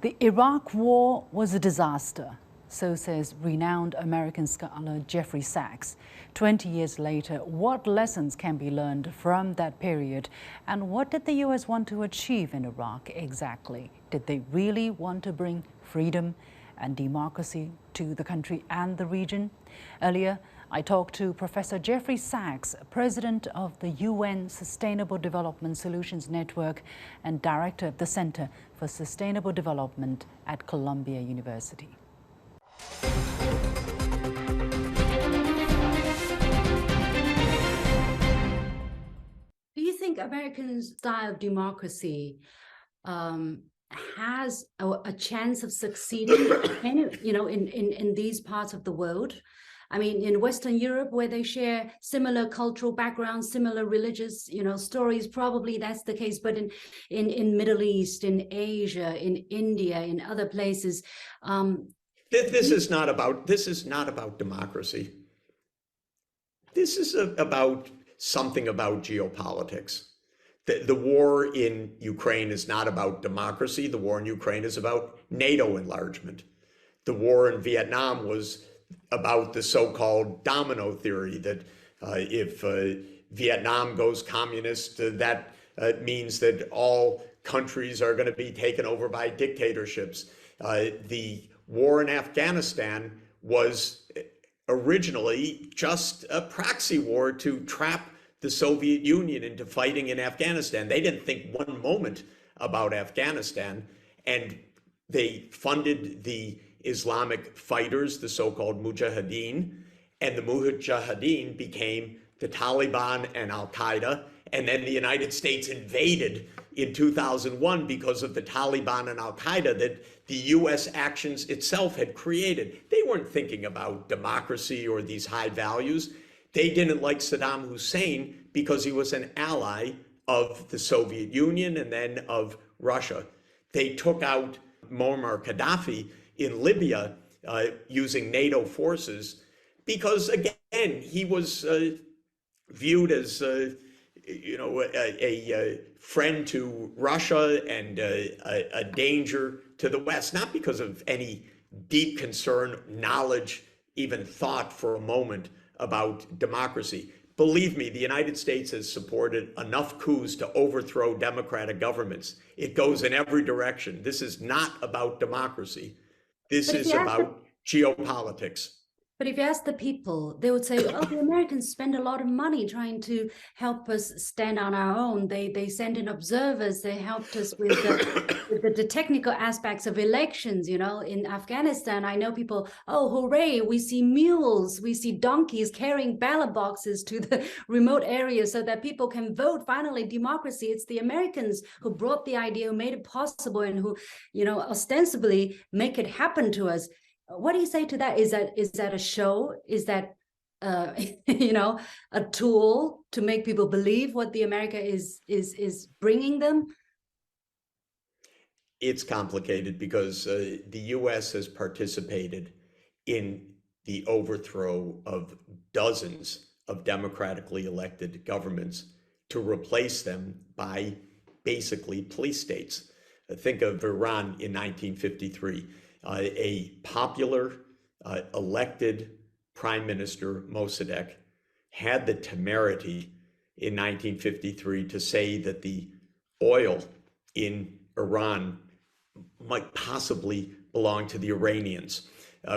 The Iraq War was a disaster, so says renowned American scholar Jeffery Sachs. 20 years later, what lessons can be learned from that period? And what did the U.S. want to achieve in Iraq exactly? Did they really want to bring freedom and democracy to the country and the region? Earlier, I talked to Professor Jeffery Sachs, president of the UN Sustainable Development Solutions Network and director of the Center for Sustainable Development at Columbia University. Do you think American style of democracy has a chance of succeeding in these parts of the world? I mean, in Western Europe, where they share similar cultural backgrounds, similar religious, stories, probably that's the case. But in Middle East, in Asia, in India, in other places, this is not about democracy. This is about something about geopolitics. The war in Ukraine is not about democracy. The war in Ukraine is about NATO enlargement. The war in Vietnam was about the so-called domino theory that if Vietnam goes communist, that means that all countries are going to be taken over by dictatorships. The war in Afghanistan was originally just a proxy war to trap the Soviet Union into fighting in Afghanistan. They didn't think one moment about Afghanistan, and they funded the Islamic fighters, the so-called Mujahideen, and the Mujahideen became the Taliban and Al-Qaeda, and then the United States invaded in 2001 because of the Taliban and Al-Qaeda that the U.S. actions itself had created. They weren't thinking about democracy or these high values. They didn't like Saddam Hussein because he was an ally of the Soviet Union and then of Russia. They took out Muammar Gaddafi in Libya using NATO forces because, again, he was viewed as a friend to Russia and a danger to the West, not because of any deep concern, knowledge, even thought for a moment about democracy. Believe me, the United States has supported enough coups to overthrow democratic governments. It goes in every direction. This is not about democracy. This is about geopolitics. But if you ask the people, they would say, oh, the Americans spend a lot of money trying to help us stand on our own. They send in observers. They helped us with the technical aspects of elections. In Afghanistan, I know people, oh, hooray, we see mules, we see donkeys carrying ballot boxes to the remote areas so that people can vote. Finally, democracy. It's the Americans who brought the idea, who made it possible, and who, ostensibly make it happen to us. What do you say to that? Is that a show? Is that a tool to make people believe what the America is bringing them? It's complicated because the U.S. has participated in the overthrow of dozens of democratically elected governments to replace them by basically police states. Think of Iran in 1953. A popular elected prime minister, Mossadegh, had the temerity in 1953 to say that the oil in Iran might possibly belong to the Iranians.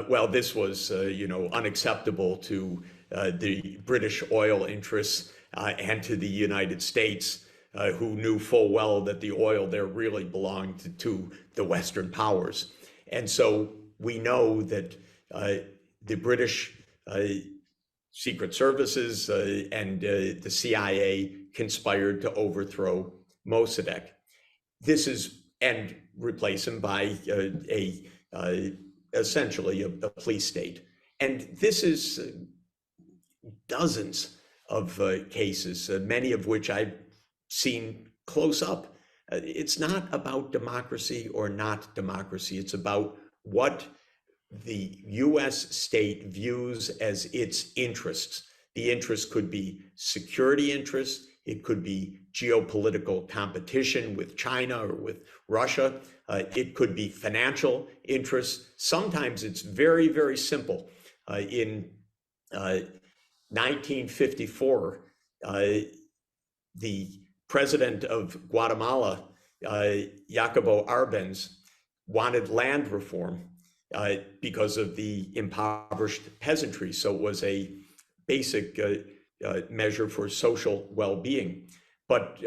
Well, this was, unacceptable to the British oil interests and to the United States, who knew full well that the oil there really belonged to the Western powers. And so we know that the British secret services and the CIA conspired to overthrow Mossadegh. And replace him by essentially a police state. And this is dozens of cases, many of which I've seen close up. It's not about democracy or not democracy. It's about what the U.S. state views as its interests. The interests could be security interests. It could be geopolitical competition with China or with Russia. It could be financial interests. Sometimes it's very, very simple. In 1954, the president of Guatemala, Jacobo Arbenz, wanted land reform because of the impoverished peasantry. So it was a basic measure for social well-being. But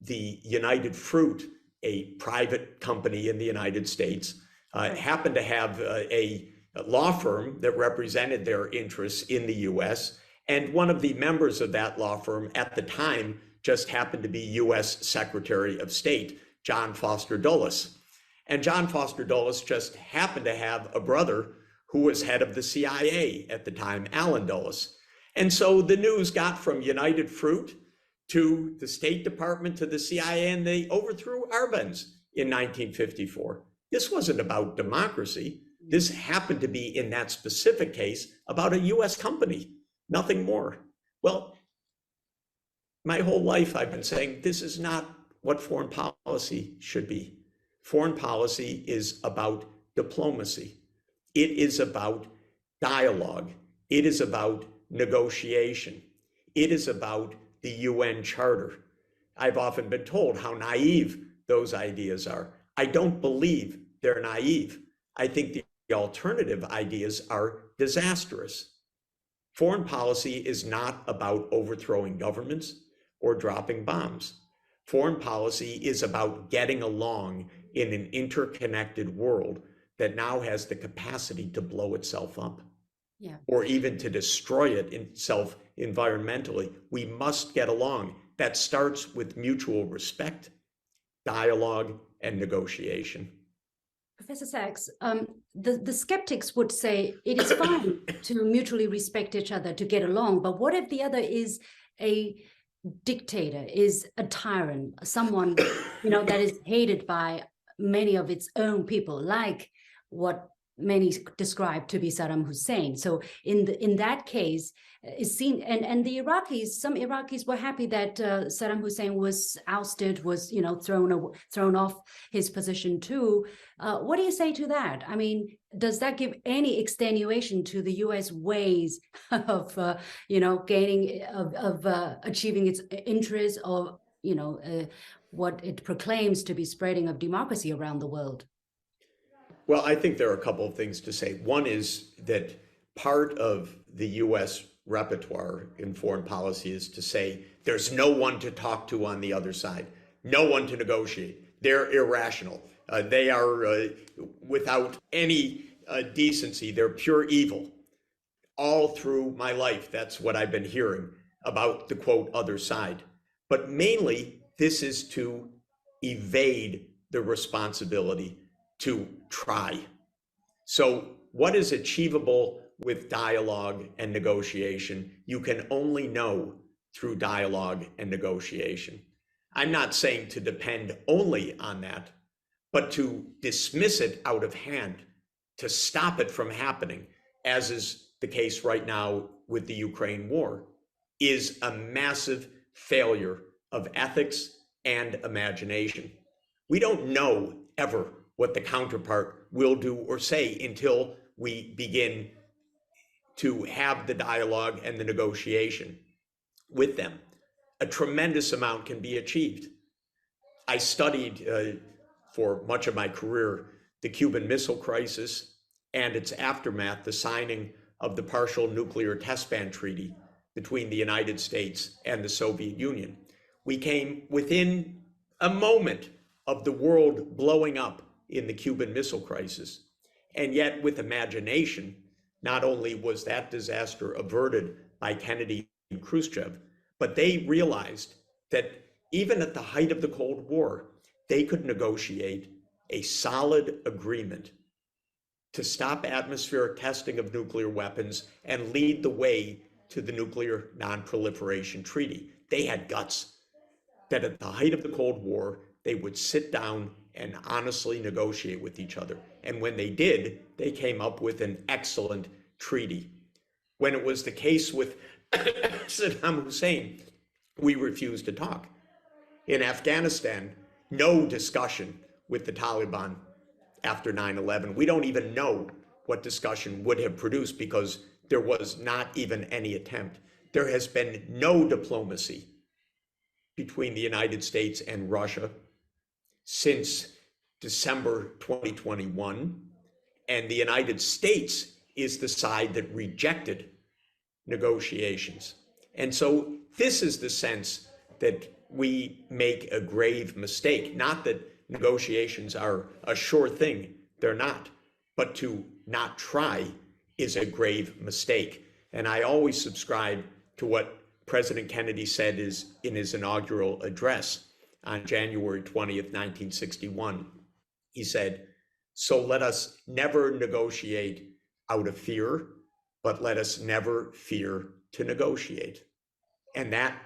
the United Fruit, a private company in the United States, happened to have a law firm that represented their interests in the US. And one of the members of that law firm at the time just happened to be US Secretary of State, John Foster Dulles. And John Foster Dulles just happened to have a brother who was head of the CIA at the time, Allen Dulles. And so the news got from United Fruit to the State Department to the CIA, and they overthrew Arbenz in 1954. This wasn't about democracy. This happened to be, in that specific case, about a US company, nothing more. Well, my whole life I've been saying this is not what foreign policy should be. Foreign policy is about diplomacy. It is about dialogue. It is about negotiation. It is about the UN Charter. I've often been told how naive those ideas are. I don't believe they're naive. I think the alternative ideas are disastrous. Foreign policy is not about overthrowing governments or dropping bombs. Foreign policy is about getting along in an interconnected world that now has the capacity to blow itself up, or even to destroy it itself environmentally. We must get along. That starts with mutual respect, dialogue, and negotiation. Professor Sachs, the skeptics would say it is fine to mutually respect each other, to get along, but what if the other is a dictator, is a tyrant, someone that is hated by many of its own people, like what many describe to be Saddam Hussein? So in that case, it's seen, and the Iraqis, some Iraqis were happy that Saddam Hussein was ousted, was thrown off his position too. What do you say to that? I mean, does that give any extenuation to the U.S. ways of achieving its interests, or what it proclaims to be spreading of democracy around the world? Well, I think there are a couple of things to say. One is that part of the U.S. repertoire in foreign policy is to say there's no one to talk to on the other side, no one to negotiate. They're irrational. They are without any decency. They're pure evil. All through my life, that's what I've been hearing about the, quote, other side. But mainly, this is to evade the responsibility to try. So what is achievable with dialogue and negotiation, you can only know through dialogue and negotiation. I'm not saying to depend only on that, but to dismiss it out of hand, to stop it from happening, as is the case right now with the Ukraine war, is a massive failure of ethics and imagination. We don't know ever what the counterpart will do or say until we begin to have the dialogue and the negotiation with them. A tremendous amount can be achieved. I studied for much of my career the Cuban Missile Crisis and its aftermath, the signing of the Partial Nuclear Test Ban Treaty between the United States and the Soviet Union. We came within a moment of the world blowing up in the Cuban Missile Crisis. And yet, with imagination, not only was that disaster averted by Kennedy and Khrushchev, but they realized that even at the height of the Cold War, they could negotiate a solid agreement to stop atmospheric testing of nuclear weapons and lead the way to the Nuclear Non-Proliferation Treaty. They had guts that at the height of the Cold War, they would sit down and honestly negotiate with each other. And when they did, they came up with an excellent treaty. When it was the case with Saddam Hussein, We refused to talk. In Afghanistan, no discussion with the Taliban after 9/11. We don't even know what discussion would have produced because there was not even any attempt. There has been no diplomacy between the United States and Russia since December 2021, and the United States is the side that rejected negotiations. And so this is the sense that we make a grave mistake. Not that negotiations are a sure thing, they're not, but to not try is a grave mistake. And I always subscribe to what President Kennedy said in his inaugural address on January 20th, 1961. He said, "So let us never negotiate out of fear, but let us never fear to negotiate." And that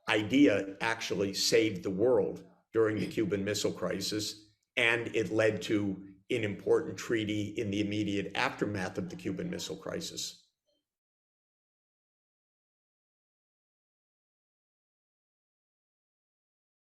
idea actually saved the world during the Cuban Missile Crisis, and it led to an important treaty in the immediate aftermath of the Cuban Missile Crisis.